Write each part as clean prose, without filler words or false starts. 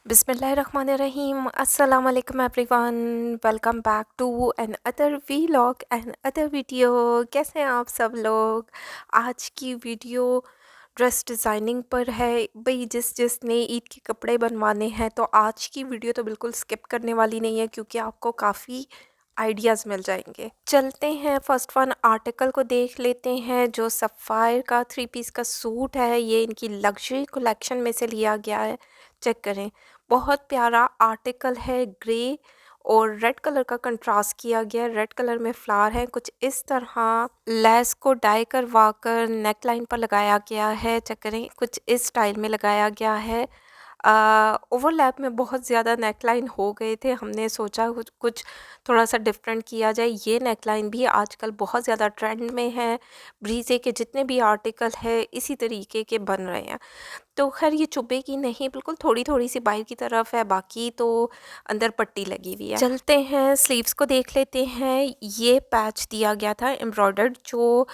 बिस्मिल्लाहिर्रहमानिर्रहीम अस्सलाम वालेकुम everyone. Welcome back to another vlog and other video. कैसे हैं आप सब लोग? आज की वीडियो ड्रेस डिज़ाइनिंग पर है। भाई जिसने ईद के कपड़े बनवाने हैं तो आज की वीडियो तो बिल्कुल स्किप करने वाली नहीं है, क्योंकि आपको काफ़ी आइडियाज़ मिल जाएंगे। चलते हैं फर्स्ट वन आर्टिकल को देख लेते हैं। जो सफ़ायर का 3 पीस का सूट है, ये इनकी लग्जरी कलेक्शन में से लिया गया है। चेक करें, बहुत प्यारा आर्टिकल है। ग्रे और रेड कलर का कंट्रास्ट किया गया है। रेड कलर में फ्लावर है। कुछ इस तरह लेस को डाई करवा कर नेक लाइन पर लगाया गया है। चेक करें, कुछ इस स्टाइल में लगाया गया है। ओवरलैप में बहुत ज़्यादा नेकलाइन हो गए थे। हमने सोचा कुछ कुछ थोड़ा सा डिफरेंट किया जाए। ये नेकलाइन भी आजकल बहुत ज़्यादा ट्रेंड में है। ब्रीजे के जितने भी आर्टिकल है इसी तरीके के बन रहे हैं। तो खैर ये चुभेगी नहीं, बिल्कुल थोड़ी थोड़ी सी बाहर की तरफ है, बाकी तो अंदर पट्टी लगी हुई है। चलते हैं स्लीव्स को देख लेते हैं। ये पैच दिया गया था एम्ब्रॉयडर्ड, जो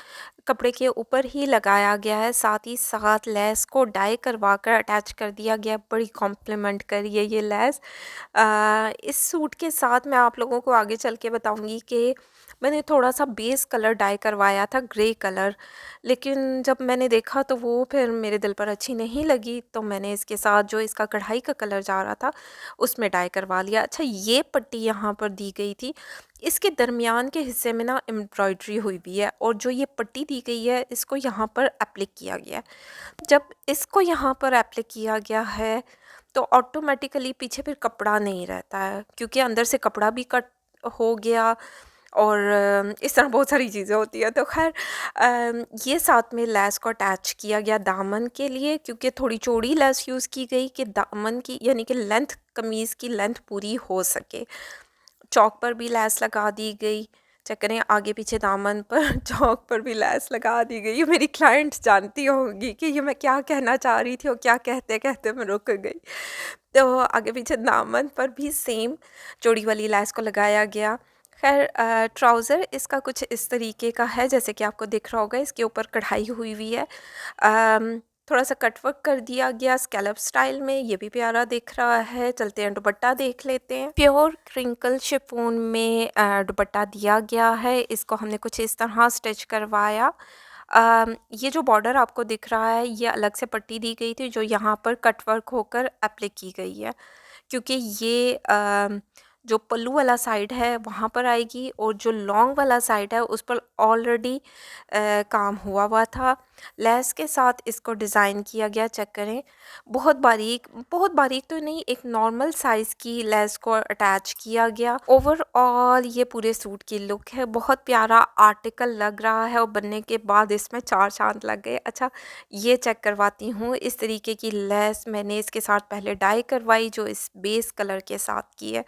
कपड़े के ऊपर ही लगाया गया है। साथ ही साथ लेस को डाई करवा कर अटैच कर दिया गया। बड़ी कॉम्प्लीमेंट करी है ये लेस। इस सूट के साथ मैं आप लोगों को आगे चल के बताऊंगी कि मैंने थोड़ा सा बेस कलर डाई करवाया था, ग्रे कलर, लेकिन जब मैंने देखा तो वो फिर मेरे दिल पर अच्छी नहीं लगी, तो मैंने इसके साथ जो इसका कढ़ाई का कलर जा रहा था उसमें डाई करवा लिया। अच्छा, ये पट्टी यहाँ पर दी गई थी, इसके दरमियान के हिस्से में ना एम्ब्रॉयडरी हुई हुई है, और जो ये पट्टी दी गई है इसको यहाँ पर एप्लिक किया गया है। जब इसको यहाँ पर एप्लिक किया गया है तो ऑटोमेटिकली पीछे फिर कपड़ा नहीं रहता है, क्योंकि अंदर से कपड़ा भी कट हो गया और इस तरह बहुत सारी चीज़ें होती है। तो खैर ये साथ में लेस को अटैच किया गया दामन के लिए, क्योंकि थोड़ी चौड़ी लेस यूज़ की गई कि दामन की यानी कि लेंथ, कमीज़ की लेंथ पूरी हो सके। चौक पर भी लेस लगा दी गई। चेक करें, आगे पीछे दामन पर चौक पर भी लेस लगा दी गई। ये मेरी क्लाइंट जानती होगी कि ये मैं क्या कहना चाह रही थी और क्या कहते कहते मैं रुक गई। तो आगे पीछे दामन पर भी सेम चौड़ी वाली लेस को लगाया गया। खैर ट्राउज़र इसका कुछ इस तरीके का है, जैसे कि आपको दिख रहा होगा, इसके ऊपर कढ़ाई हुई हुई है। थोड़ा सा कटवर्क कर दिया गया स्कैलप स्टाइल में, ये भी प्यारा दिख रहा है। चलते हैं दुपट्टा देख लेते हैं। प्योर क्रिंकल शिफॉन में दुपट्टा दिया गया है। इसको हमने कुछ इस तरह स्टिच करवाया। ये जो बॉर्डर आपको दिख रहा है ये अलग से पट्टी दी गई थी, जो यहाँ पर कटवर्क होकर एप्लिक की गई है, क्योंकि ये जो पल्लू वाला साइड है वहाँ पर आएगी, और जो लॉन्ग वाला साइड है उस पर ऑलरेडी काम हुआ हुआ था। लेस के साथ इसको डिज़ाइन किया गया। चेक करें, बहुत बारीक तो नहीं, एक नॉर्मल साइज़ की लेस को अटैच किया गया। ओवरऑल ये पूरे सूट की लुक है। बहुत प्यारा आर्टिकल लग रहा है, और बनने के बाद इसमें 4 चाँद लग गए। अच्छा, ये चेक करवाती हूँ। इस तरीके की लेस मैंने इसके साथ पहले डाई करवाई, जो इस बेस कलर के साथ की है,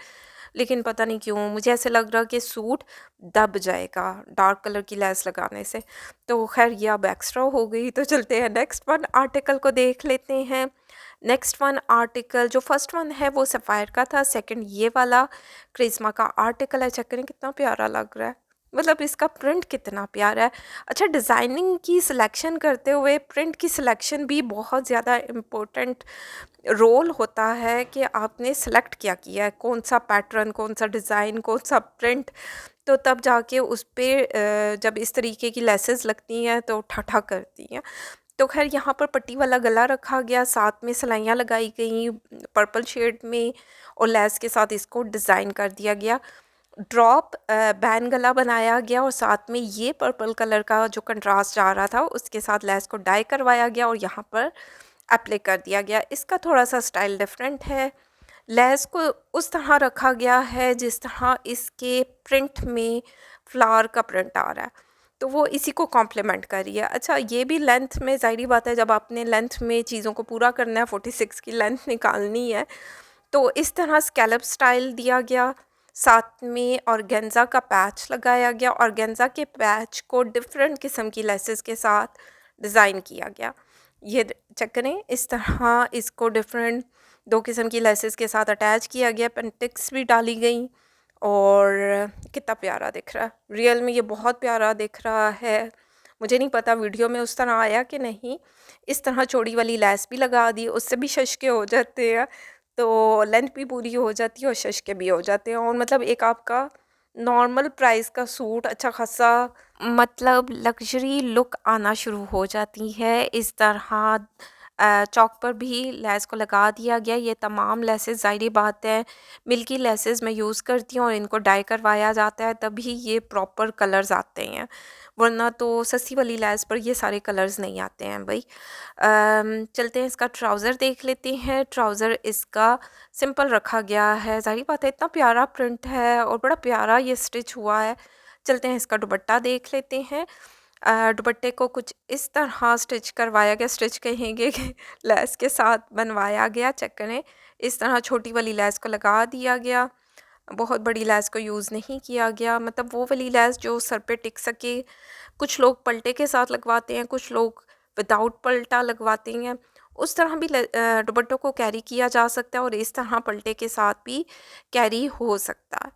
लेकिन पता नहीं क्यों मुझे ऐसे लग रहा कि सूट दब जाएगा डार्क कलर की लेस लगाने से। तो खैर ये अब एक्स्ट्रा हो गई। तो चलते हैं नेक्स्ट वन आर्टिकल को देख लेते हैं। नेक्स्ट वन आर्टिकल, जो फर्स्ट वन है वो सफ़ायर का था, सेकंड ये वाला क्रिस्मा का आर्टिकल है। चेक करें कितना प्यारा लग रहा है, मतलब इसका प्रिंट कितना प्यारा है। अच्छा, डिज़ाइनिंग की सिलेक्शन करते हुए प्रिंट की सिलेक्शन भी बहुत ज़्यादा इम्पोर्टेंट रोल होता है कि आपने सेलेक्ट क्या किया है, कौन सा पैटर्न, कौन सा डिज़ाइन, कौन सा प्रिंट। तो तब जाके उस पे जब इस तरीके की लेसेस लगती हैं तो ठा करती हैं। तो खैर यहाँ पर पट्टी वाला गला रखा गया, साथ में सिलाइयाँ लगाई गई पर्पल शेड में, और लेस के साथ इसको डिज़ाइन कर दिया गया। ड्रॉप बैन गला बनाया गया, और साथ में ये पर्पल कलर का जो कंट्रास्ट आ रहा था उसके साथ लेस को डाई करवाया गया और यहाँ पर अप्लाई कर दिया गया। इसका थोड़ा सा स्टाइल डिफरेंट है। लेस को उस तरह रखा गया है जिस तरह इसके प्रिंट में फ्लावर का प्रिंट आ रहा है, तो वो इसी को कॉम्प्लीमेंट कर रही है। अच्छा, ये भी लेंथ में, ज़ाहिर बात है जब आपने लेंथ में चीज़ों को पूरा करना है, 46 की लेंथ निकालनी है, तो इस तरह स्कैलप स्टाइल दिया गया। साथ में ऑर्गेन्जा का पैच लगाया गया। ऑर्गेन्जा के पैच को डिफरेंट किस्म की लेसेस के साथ डिज़ाइन किया गया। ये चेक करें, इस तरह इसको डिफरेंट 2 किस्म की लेसेस के साथ अटैच किया गया। पेंटिक्स भी डाली गई, और कितना प्यारा दिख रहा है। रियल में ये बहुत प्यारा दिख रहा है। मुझे नहीं पता वीडियो में उस तरह आया कि नहीं। इस तरह चौड़ी वाली लेस भी लगा दी, उससे भी शश के हो जाते हैं। तो लेंथ भी पूरी हो जाती है और सस्ते भी हो जाते हैं, और मतलब एक आपका नॉर्मल प्राइस का सूट अच्छा खासा मतलब लग्जरी लुक आना शुरू हो जाती है। इस तरह चौक पर भी लेस को लगा दिया गया। ये तमाम लेसेस ज़ाहिर बात है मिल्की लेसेस मैं यूज़ करती हूँ और इनको डाई करवाया जाता है तभी ये प्रॉपर कलर्स आते हैं, वरना तो सस्ती वाली लेस पर ये सारे कलर्स नहीं आते हैं भाई। चलते हैं इसका ट्राउज़र देख लेते हैं। ट्राउज़र इसका सिंपल रखा गया है, ज़ाहिर बात है इतना प्यारा प्रिंट है और बड़ा प्यारा ये स्टिच हुआ है। चलते हैं इसका दुपट्टा देख लेते हैं। दुपट्टे को कुछ इस तरह स्टिच करवाया गया, स्टिच कहेंगे कि लेस के साथ बनवाया गया। चेक करें, इस तरह छोटी वाली लेस को लगा दिया गया, बहुत बड़ी लेस को यूज़ नहीं किया गया। मतलब वो वाली लेस जो सर पे टिक सके। कुछ लोग पलटे के साथ लगवाते हैं, कुछ लोग विदाउट पलटा लगवाते हैं। उस तरह भी दुपट्टों को कैरी किया जा सकता है और इस तरह पलटे के साथ भी कैरी हो सकता है।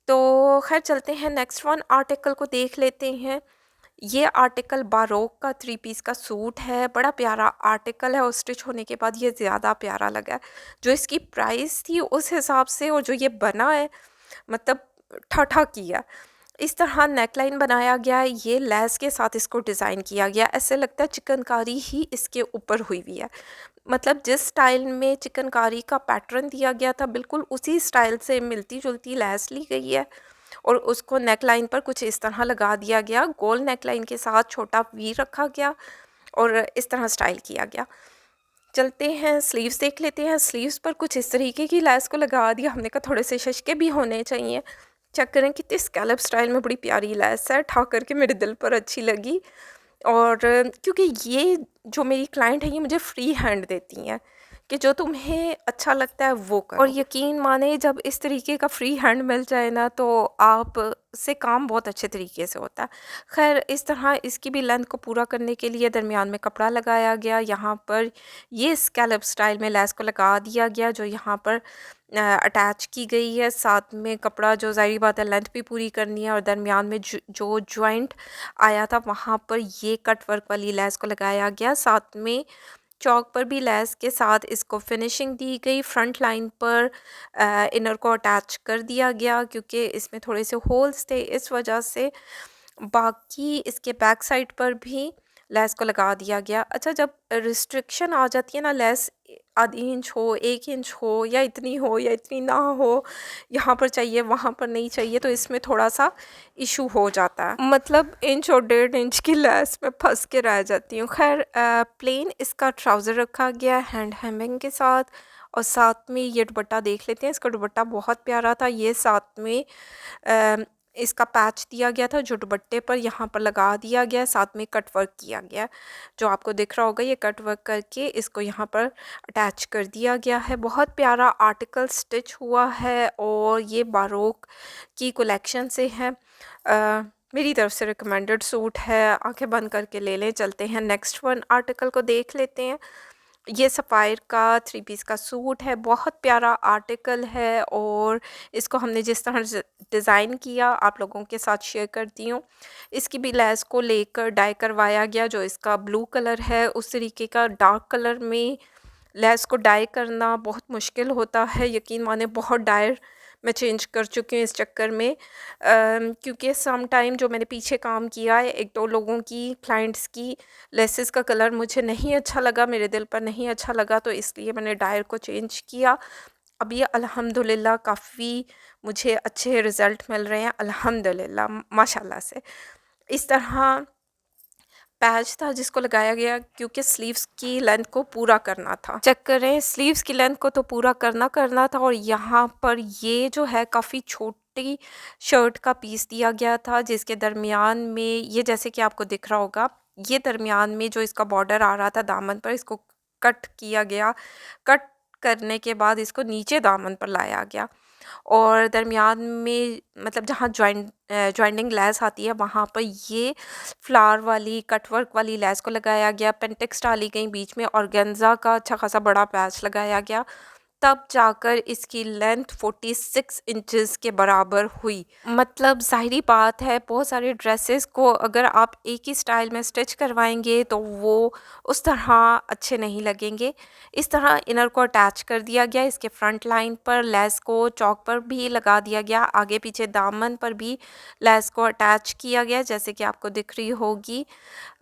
तो खैर चलते हैं नेक्स्ट वन आर्टिकल को देख लेते हैं। ये आर्टिकल बारोक का 3 पीस का सूट है, बड़ा प्यारा आर्टिकल है और स्टिच होने के बाद ये ज़्यादा प्यारा लगा है। जो इसकी प्राइस थी उस हिसाब से और जो ये बना है मतलब ठा किया। इस तरह नेकलाइन बनाया गया है, ये लेस के साथ इसको डिज़ाइन किया गया, ऐसे लगता है चिकनकारी ही इसके ऊपर हुई हुई है। मतलब जिस स्टाइल में चिकनकारी का पैटर्न दिया गया था बिल्कुल उसी स्टाइल से मिलती जुलती लेस ली गई है और उसको नेकलाइन पर कुछ इस तरह लगा दिया गया। गोल नेकलाइन के साथ छोटा वी रखा गया और इस तरह स्टाइल किया गया। चलते हैं स्लीव्स देख लेते हैं। स्लीव्स पर कुछ इस तरीके की लेस को लगा दिया, हमने कहा थोड़े से सशके भी होने चाहिए। चेक करें कितनी स्कैलप स्टाइल में बड़ी प्यारी लेस है, ठा करके मेरे दिल पर अच्छी लगी। और क्योंकि ये जो मेरी क्लाइंट है ये मुझे फ्री हैंड देती हैं कि जो तुम्हें अच्छा लगता है वो करो, और यकीन माने जब इस तरीके का फ्री हैंड मिल जाए ना तो आप से काम बहुत अच्छे तरीके से होता है। खैर इस तरह इसकी भी लेंथ को पूरा करने के लिए दरमियान में कपड़ा लगाया गया। यहाँ पर ये स्कैलप स्टाइल में लेस को लगा दिया गया जो यहाँ पर अटैच की गई है। साथ में कपड़ा जो ज़ाहिर बात है लेंथ भी पूरी करनी है और दरमियान में जो जॉइंट आया था वहाँ पर ये कट वर्क वाली लेस को लगाया गया। साथ में चौक पर भी लेस के साथ इसको फिनिशिंग दी गई। फ्रंट लाइन पर इनर को अटैच कर दिया गया क्योंकि इसमें थोड़े से होल्स थे इस वजह से। बाकी इसके बैक साइड पर भी लेस को लगा दिया गया। अच्छा जब रिस्ट्रिक्शन आ जाती है ना, लेस आधी इंच हो, 1 इंच हो या इतनी ना हो, यहाँ पर चाहिए वहाँ पर नहीं चाहिए, तो इसमें थोड़ा सा इशू हो जाता है। मतलब इंच और 1.5 इंच की लेस में फंस के रह जाती हूँ। खैर प्लेन इसका ट्राउज़र रखा गया हैंड हेमिंग के साथ, और साथ में ये दुपट्टा देख लेते हैं। इसका दुपट्टा बहुत प्यारा था। ये साथ में इसका पैच दिया गया था जो दुपट्टे पर यहाँ पर लगा दिया गया, साथ में कट वर्क किया गया जो आपको दिख रहा होगा। ये कट वर्क करके इसको यहाँ पर अटैच कर दिया गया है। बहुत प्यारा आर्टिकल स्टिच हुआ है और ये बारोक की कलेक्शन से है। मेरी तरफ से रिकमेंडेड सूट है, आंखें बंद करके ले लें। चलते हैं नेक्स्ट वन आर्टिकल को देख लेते हैं। ये सफ़ायर का 3 पीस का सूट है, बहुत प्यारा आर्टिकल है और इसको हमने जिस तरह डिज़ाइन किया आप लोगों के साथ शेयर करती हूँ। इसकी भी लेस को लेकर डाई करवाया गया, जो इसका ब्लू कलर है उस तरीके का डार्क कलर में लेस को डाई करना बहुत मुश्किल होता है। यकीन माने बहुत डायर मैं चेंज कर चुकी हूँ इस चक्कर में, क्योंकि सम टाइम जो मैंने पीछे काम किया है 1-2 लोगों की क्लाइंट्स की लेसेस का कलर मुझे नहीं अच्छा लगा, मेरे दिल पर नहीं अच्छा लगा, तो इसलिए मैंने डायर को चेंज किया। अब ये अल्हम्दुलिल्लाह काफ़ी मुझे अच्छे रिज़ल्ट मिल रहे हैं अल्हम्दुलिल्लाह माशाल्लाह से। इस तरह पैच था जिसको लगाया गया क्योंकि स्लीव्स की लेंथ को पूरा करना था। चेक करें स्लीव्स की लेंथ को तो पूरा करना था और यहाँ पर ये जो है काफ़ी छोटी शर्ट का पीस दिया गया था जिसके दरमियान में ये जैसे कि आपको दिख रहा होगा, ये दरमियान में जो इसका बॉर्डर आ रहा था दामन पर इसको कट किया गया। कट करने के बाद इसको नीचे दामन पर लाया गया और दरमियान में मतलब जहाँ जॉइंटिंग लेस आती है वहाँ पर ये फ्लावर वाली कट वर्क वाली लेस को लगाया गया। पेंटेक्स डाली गई बीच में, ऑर्गेन्जा का अच्छा खासा बड़ा पैच लगाया गया तब जाकर इसकी लेंथ 46 इंचेस के बराबर हुई। मतलब ज़ाहिरी बात है, बहुत सारे ड्रेसेस को अगर आप एक ही स्टाइल में स्टिच करवाएंगे तो वो उस तरह अच्छे नहीं लगेंगे। इस तरह इनर को अटैच कर दिया गया, इसके फ्रंट लाइन पर लेस को चौक पर भी लगा दिया गया, आगे पीछे दामन पर भी लेस को अटैच किया गया जैसे कि आपको दिख रही होगी।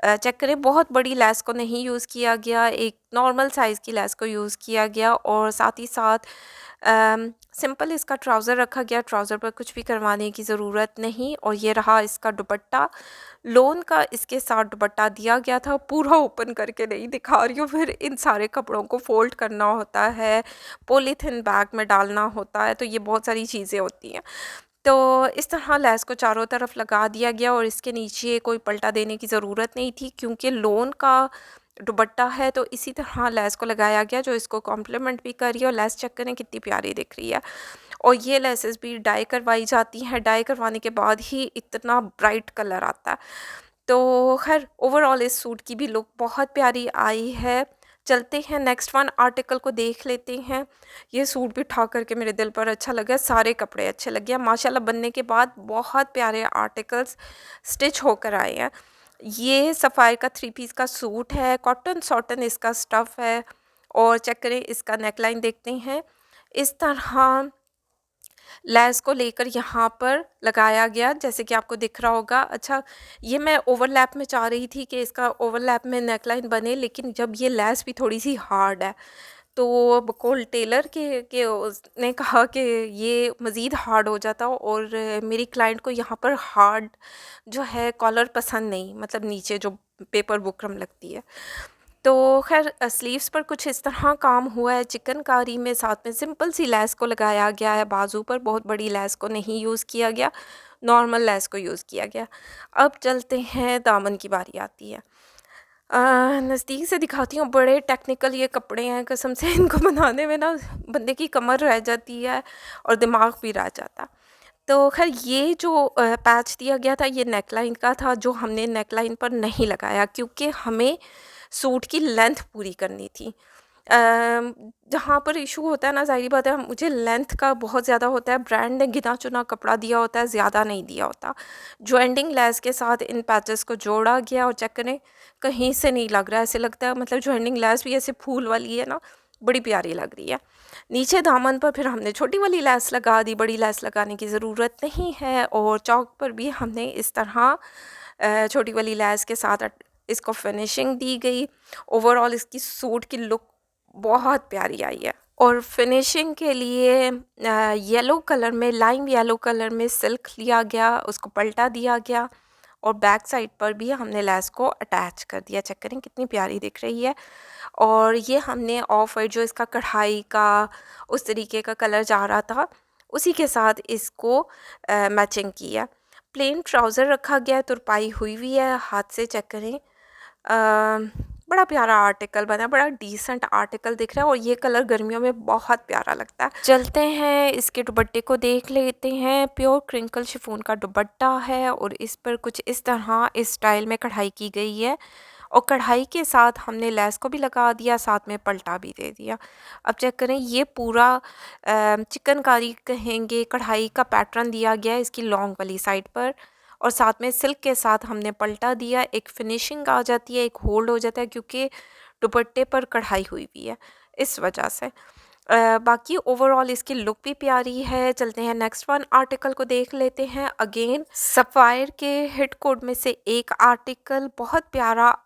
चेक करें, बहुत बड़ी लेस को नहीं यूज़ किया गया, एक नॉर्मल साइज़ की लेस को यूज़ किया गया। और साथ ही साथ सिंपल इसका ट्राउज़र रखा गया, ट्राउज़र पर कुछ भी करवाने की ज़रूरत नहीं। और ये रहा इसका दुपट्टा, लोन का इसके साथ दुपट्टा दिया गया था। पूरा ओपन करके नहीं दिखा रही हूँ, फिर इन सारे कपड़ों को फ़ोल्ड करना होता है, पॉलीथिन बैग में डालना होता है, तो ये बहुत सारी चीज़ें होती हैं। तो इस तरह लेस को चारों तरफ लगा दिया गया और इसके नीचे कोई पलटा देने की ज़रूरत नहीं थी क्योंकि लोन का दुपट्टा है, तो इसी तरह लेस को लगाया गया जो इसको कॉम्प्लीमेंट भी कर रही है। और लेस चेक करें कितनी प्यारी दिख रही है। और ये लेसेस भी डाई करवाई जाती हैं, डाई करवाने के बाद ही इतना ब्राइट कलर आता है। तो खैर ओवरऑल इस सूट की भी लुक बहुत प्यारी आई है। चलते हैं नेक्स्ट वन आर्टिकल को देख लेते हैं। ये सूट भी उठा करके मेरे दिल पर अच्छा लगा, सारे कपड़े अच्छे लगे हैं माशाल्लाह। बनने के बाद बहुत प्यारे आर्टिकल्स स्टिच होकर आए हैं। ये सफ़ायर का 3 पीस का सूट है, कॉटन सॉटन इसका स्टफ़ है। और चेक करें, इसका नेकलाइन देखते हैं, इस तरह लेस को लेकर यहाँ पर लगाया गया जैसे कि आपको दिख रहा होगा। अच्छा, ये मैं ओवरलैप में चाह रही थी कि इसका ओवरलैप में नेकलाइन बने, लेकिन जब ये लेस भी थोड़ी सी हार्ड है तो बकौल टेलर के उसने कहा कि ये मज़ीद हार्ड हो जाता। और मेरी क्लाइंट को यहाँ पर हार्ड जो है कॉलर पसंद नहीं, मतलब नीचे जो पेपर बुकरम लगती है। तो खैर स्लीव्स पर कुछ इस तरह काम हुआ है चिकनकारी में, साथ में सिंपल सी लेस को लगाया गया है, बाजू पर बहुत बड़ी लेस को नहीं यूज़ किया गया, नॉर्मल लेस को यूज़ किया गया। अब चलते हैं, दामन की बारी आती है। नज़दीक से दिखाती हूँ, बड़े टेक्निकल ये कपड़े हैं, कसम से इनको बनाने में ना बंदे की कमर रह जाती है और दिमाग भी रह जाता। तो खैर ये जो पैच दिया गया था ये नेकलाइन का था, जो हमने नेकलाइन पर नहीं लगाया क्योंकि हमें सूट की लेंथ पूरी करनी थी। जहाँ पर इशू होता है ना, ज़ाहिर बात है, मुझे लेंथ का बहुत ज़्यादा होता है। ब्रांड ने गिना चुना कपड़ा दिया होता है, ज़्यादा नहीं दिया होता। जॉइंटिंग लेस के साथ इन पैचेस को जोड़ा गया और चेक करें, कहीं से नहीं लग रहा है, ऐसे लगता है मतलब जॉइंटिंग लेस भी ऐसे फूल वाली है ना, बड़ी प्यारी लग रही है। नीचे दामन पर फिर हमने छोटी वाली लेस लगा दी, बड़ी लेस लगाने की ज़रूरत नहीं है। और चौक पर भी हमने इस तरह छोटी वाली लेस के साथ इसको फिनिशिंग दी गई। ओवरऑल इसकी सूट की लुक बहुत प्यारी आई है। और फिनिशिंग के लिए येलो कलर में, लाइम येलो कलर में सिल्क लिया गया, उसको पलटा दिया गया और बैक साइड पर भी हमने लेस को अटैच कर दिया। चेक करें कितनी प्यारी दिख रही है। और ये हमने ऑफ वाइट जो इसका कढ़ाई का उस तरीके का कलर जा रहा था, उसी के साथ इसको मैचिंग किया। प्लेन ट्राउज़र रखा गया है, तुरपाई हुई हुई है हाथ से। चेक करें, बड़ा प्यारा आर्टिकल बना, बड़ा डिसेंट आर्टिकल दिख रहा है और ये कलर गर्मियों में बहुत प्यारा लगता है। चलते हैं इसके दुपट्टे को देख लेते हैं। प्योर क्रिंकल शिफॉन का दुपट्टा है और इस पर कुछ इस तरह इस स्टाइल में कढ़ाई की गई है और कढ़ाई के साथ हमने लेस को भी लगा दिया, साथ में पलटा भी दे दिया। अब चेक करें, ये पूरा चिकनकारी कहेंगे, कढ़ाई का पैटर्न दिया गया है इसकी लॉन्ग वाली साइड पर और साथ में सिल्क के साथ हमने पलटा दिया। एक फिनिशिंग आ जाती है, एक होल्ड हो जाता है क्योंकि दुपट्टे पर कढ़ाई हुई हुई है, इस वजह से। बाकी ओवरऑल इसकी लुक भी प्यारी है। चलते हैं नेक्स्ट वन आर्टिकल को देख लेते हैं। अगेन सफ़ायर के हिट कोड में से एक आर्टिकल, बहुत प्यारा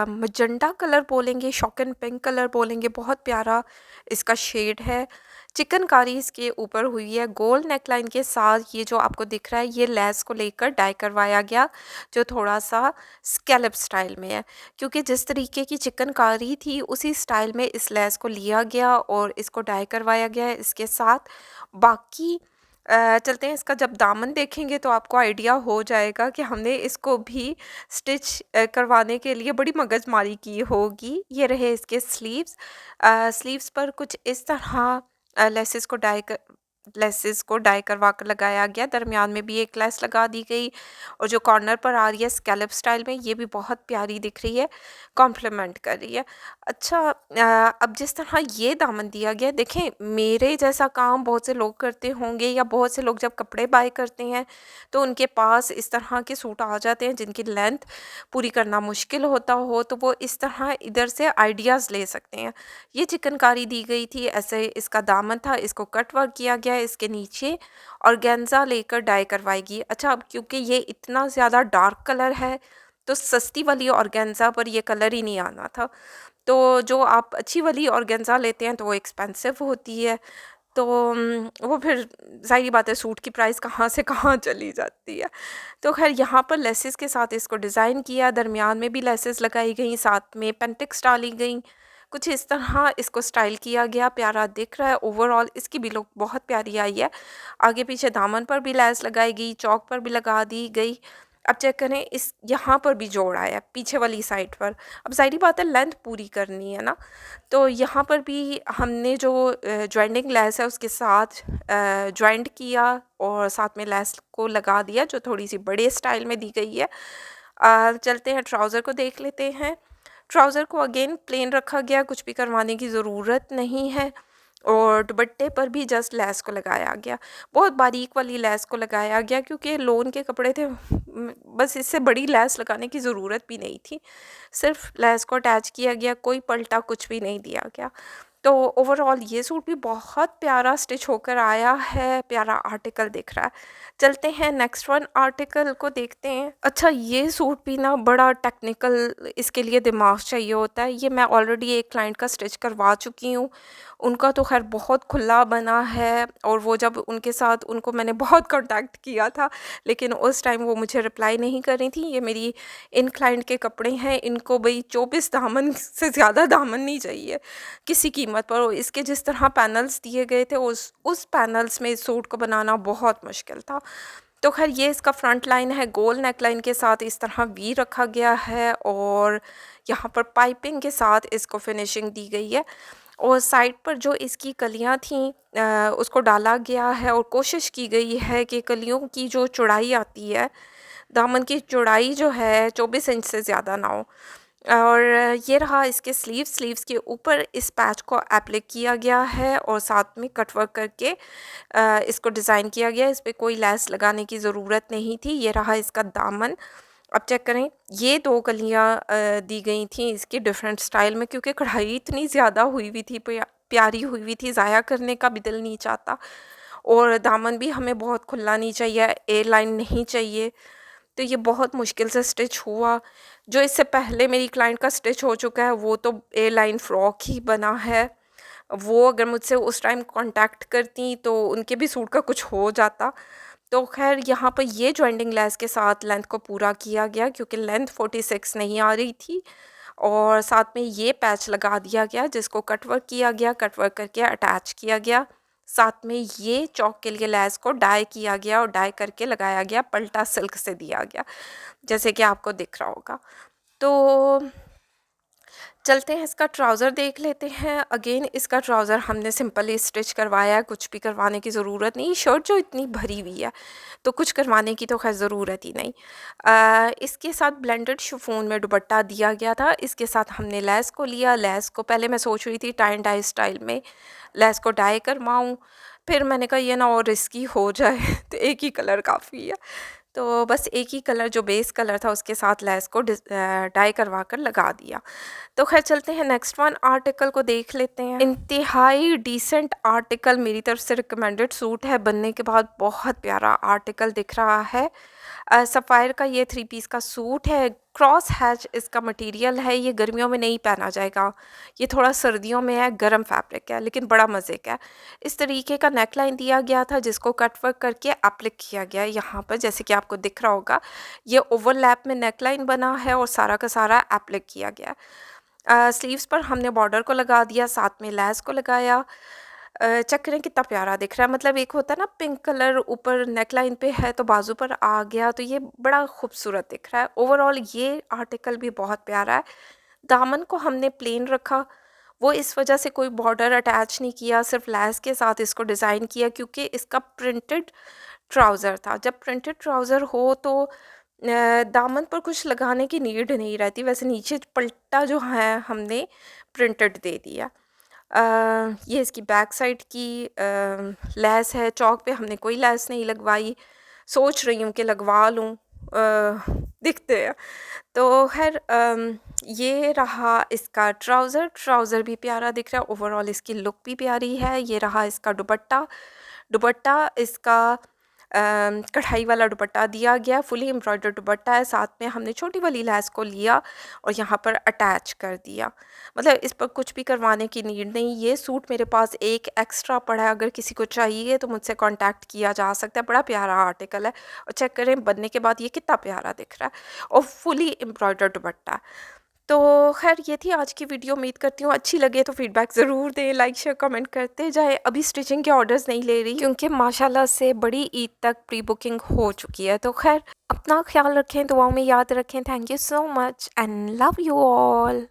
मजेंटा कलर बोलेंगे, शॉकिंग पिंक कलर बोलेंगे, बहुत प्यारा इसका शेड है। चिकनकारी इसके ऊपर हुई है, गोल नेकलाइन के साथ ये जो आपको दिख रहा है ये लेस को लेकर डाई करवाया गया, जो थोड़ा सा स्कैलप स्टाइल में है क्योंकि जिस तरीके की चिकनकारी थी उसी स्टाइल में इस लेस को लिया गया और इसको डाई करवाया गया है इसके साथ। बाकी चलते हैं, इसका जब दामन देखेंगे तो आपको आइडिया हो जाएगा कि हमने इसको भी स्टिच करवाने के लिए बड़ी मगजमारी की होगी। ये रहे इसके स्लीव्स। स्लीव्स पर कुछ इस तरह लेसेस को लेसेस को डाई करवा कर लगाया गया। दरमियान में भी एक लेस लगा दी गई और जो कॉर्नर पर आ रही है स्कैलप स्टाइल में, ये भी बहुत प्यारी दिख रही है, कॉम्प्लीमेंट कर रही है। अच्छा, अब जिस तरह ये दामन दिया गया, देखें मेरे जैसा काम बहुत से लोग करते होंगे, या बहुत से लोग जब कपड़े बाय करते हैं तो उनके पास इस तरह के सूट आ जाते हैं जिनकी लेंथ पूरी करना मुश्किल होता हो, तो वो इस तरह इधर से आइडियाज़ ले सकते हैं। ये चिकनकारी दी गई थी, ऐसे इसका दामन था, इसको कट वर्क किया गया है, इसके नीचे ऑर्गेन्जा लेकर डाई करवाएगी। अच्छा, अब क्योंकि ये इतना ज़्यादा डार्क कलर है तो सस्ती वाली ऑर्गेन्जा पर ये कलर ही नहीं आना था, तो जो आप अच्छी वाली ऑर्गेन्जा लेते हैं तो वो एक्सपेंसिव होती है, तो वो फिर ज़ाहिर बात है सूट की प्राइस कहाँ से कहाँ चली जाती है। तो खैर यहाँ पर लेसेस के साथ इसको डिज़ाइन किया, दरमियान में भी लेसेस लगाई गई, साथ में पेंटिक्स डाली गई, कुछ इस तरह इसको स्टाइल किया गया, प्यारा दिख रहा है। ओवरऑल इसकी भी लुक बहुत प्यारी आई है। आगे पीछे दामन पर भी लेस लगाई गई, चौक पर भी लगा दी गई। अब चेक करें, इस यहाँ पर भी जोड़ आया है पीछे वाली साइड पर। अब ज़ाहिर बात है लेंथ पूरी करनी है ना, तो यहाँ पर भी हमने जो जॉइंटिंग लेस है उसके साथ जॉइंट किया और साथ में लेस को लगा दिया, जो थोड़ी सी बड़े स्टाइल में दी गई है। चलते हैं ट्राउज़र को देख लेते हैं। ट्राउज़र को अगेन प्लेन रखा गया, कुछ भी करवाने की ज़रूरत नहीं है, और दुपट्टे पर भी जस्ट लेस को लगाया गया, बहुत बारीक वाली लेस को लगाया गया क्योंकि लोन के कपड़े थे, बस इससे बड़ी लेस लगाने की ज़रूरत भी नहीं थी, सिर्फ लेस को अटैच किया गया, कोई पलटा कुछ भी नहीं दिया गया। तो ओवरऑल ये सूट भी बहुत प्यारा स्टिच होकर आया है, प्यारा आर्टिकल दिख रहा है। चलते हैं नेक्स्ट वन आर्टिकल को देखते हैं। अच्छा, ये सूट भी ना बड़ा टेक्निकल, इसके लिए दिमाग चाहिए होता है। ये मैं ऑलरेडी एक क्लाइंट का स्टिच करवा चुकी हूँ, उनका तो खैर बहुत खुला बना है, और वो जब उनके साथ उनको मैंने बहुत कांटेक्ट किया था, लेकिन उस टाइम वो मुझे रिप्लाई नहीं कर रही थी। ये मेरी इन क्लाइंट के कपड़े हैं, इनको भाई 24 दामन से ज़्यादा दामन नहीं चाहिए किसी कीमत पर। और इसके जिस तरह पैनल्स दिए गए थे, उस पैनल्स में इस सूट को बनाना बहुत मुश्किल था। तो खैर ये इसका फ्रंट लाइन है, गोल नेक लाइन के साथ इस तरह वी रखा गया है, और यहाँ पर पाइपिंग के साथ इसको फिनिशिंग दी गई है, और साइड पर जो इसकी कलियाँ थीं उसको डाला गया है, और कोशिश की गई है कि कलियों की जो चौड़ाई आती है, दामन की चौड़ाई जो है 24 इंच से ज़्यादा ना हो। और ये रहा इसके स्लीव्स के ऊपर इस पैच को एप्लिक किया गया है, और साथ में कट वर्क करके इसको डिज़ाइन किया गया। इस पे कोई लेस लगाने की ज़रूरत नहीं थी। ये रहा इसका दामन। अब चेक करें, ये 2 कलियाँ दी गई थी इसकी डिफरेंट स्टाइल में, क्योंकि कढ़ाई इतनी ज़्यादा हुई हुई थी, प्यारी हुई हुई थी, ज़ाया करने का भी दिल नहीं चाहता। और दामन भी हमें बहुत खुला नहीं चाहिए, ए लाइन नहीं चाहिए, तो ये बहुत मुश्किल से स्टिच हुआ। जो इससे पहले मेरी क्लाइंट का स्टिच हो चुका है वो तो ए लाइन फ्रॉक ही बना है। वो अगर मुझसे उस टाइम कांटेक्ट करती तो उनके भी सूट का कुछ हो जाता। तो ख़ैर यहाँ पर ये जॉइंटिंग लेस के साथ लेंथ को पूरा किया गया, क्योंकि लेंथ 46 नहीं आ रही थी, और साथ में ये पैच लगा दिया गया जिसको कट वर्क किया गया, कट वर्क करके अटैच किया गया। साथ में ये चौक के लिए लेस को डाई किया गया, और डाई करके लगाया गया, पल्टा सिल्क से दिया गया, जैसे कि आपको दिख रहा होगा। तो चलते हैं इसका ट्राउज़र देख लेते हैं। अगेन इसका ट्राउज़र हमने सिंपली स्टिच करवाया है, कुछ भी करवाने की ज़रूरत नहीं। शर्ट जो इतनी भरी हुई है तो कुछ करवाने की तो खैर ज़रूरत ही नहीं। इसके साथ ब्लेंडेड शिफॉन में दुपट्टा दिया गया था। इसके साथ हमने लेस को लिया। लेस को पहले मैं सोच रही थी टाई एंड डाई स्टाइल में लेस को डाई करवाऊँ, फिर मैंने कहा ये ना और रिस्की हो जाए तो एक ही कलर काफ़ी है, तो बस एक ही कलर जो बेस कलर था उसके साथ लेस को डाई करवा कर लगा दिया। तो खैर चलते हैं नेक्स्ट वन आर्टिकल को देख लेते हैं। इंतहाई डिसेंट आर्टिकल, मेरी तरफ से रिकमेंडेड सूट है, बनने के बाद बहुत प्यारा आर्टिकल दिख रहा है। सफ़ायर का ये 3 पीस का सूट है, क्रॉस हैच इसका मटेरियल है, ये गर्मियों में नहीं पहना जाएगा, ये थोड़ा सर्दियों में है, गर्म फैब्रिक है, लेकिन बड़ा मज़े का है। इस तरीके का नेक लाइन दिया गया था जिसको कट वर्क करके एप्लिक किया गया है यहाँ पर, जैसे कि आपको दिख रहा होगा ये ओवरलैप में नेक लाइन बना है और सारा का सारा एप्लिक किया गया। स्लीव्स पर हमने बॉर्डर को लगा दिया, साथ में लेस को लगाया। चेक करें कितना प्यारा दिख रहा है, मतलब एक होता है ना पिंक कलर ऊपर नेक लाइन पे है तो बाजू पर आ गया, तो ये बड़ा खूबसूरत दिख रहा है। ओवरऑल ये आर्टिकल भी बहुत प्यारा है। दामन को हमने प्लेन रखा, वो इस वजह से कोई बॉर्डर अटैच नहीं किया, सिर्फ लेस के साथ इसको डिज़ाइन किया क्योंकि इसका प्रिंटेड ट्राउज़र था। जब प्रिंटेड ट्राउज़र हो तो दामन पर कुछ लगाने की नीड नहीं रहती। वैसे नीचे पल्टा जो है हमने प्रिंटेड दे दिया। ये इसकी बैक साइड की लेस है। चौक पे हमने कोई लेस नहीं लगवाई, सोच रही हूँ कि लगवा लूँ, दिखते हैं। तो खैर ये रहा इसका ट्राउज़र भी प्यारा दिख रहा है, ओवरऑल इसकी लुक भी प्यारी है। ये रहा इसका दुपट्टा, दुपट्टा इसका कढ़ाई वाला दुपट्टा दिया गया, फुली एम्ब्रॉयडर्ड दुपट्टा है। साथ में हमने छोटी वाली लेस को लिया और यहाँ पर अटैच कर दिया। मतलब इस पर कुछ भी करवाने की नीड नहीं। ये सूट मेरे पास एक एक्स्ट्रा पड़ा है, अगर किसी को चाहिए तो मुझसे कांटेक्ट किया जा सकता है। बड़ा प्यारा आर्टिकल है और चेक करें बनने के बाद ये कितना प्यारा दिख रहा है और फुली एम्ब्रॉयडर्ड दुपट्टा। तो खैर ये थी आज की वीडियो। उम्मीद करती हूँ अच्छी लगे तो फीडबैक ज़रूर दें, लाइक शेयर कमेंट करते जाए। अभी स्टिचिंग के ऑर्डर्स नहीं ले रही क्योंकि माशाल्लाह से बड़ी ईद तक प्री बुकिंग हो चुकी है। तो खैर अपना ख्याल रखें, दुआओं में याद रखें। Thank you so much and love you all.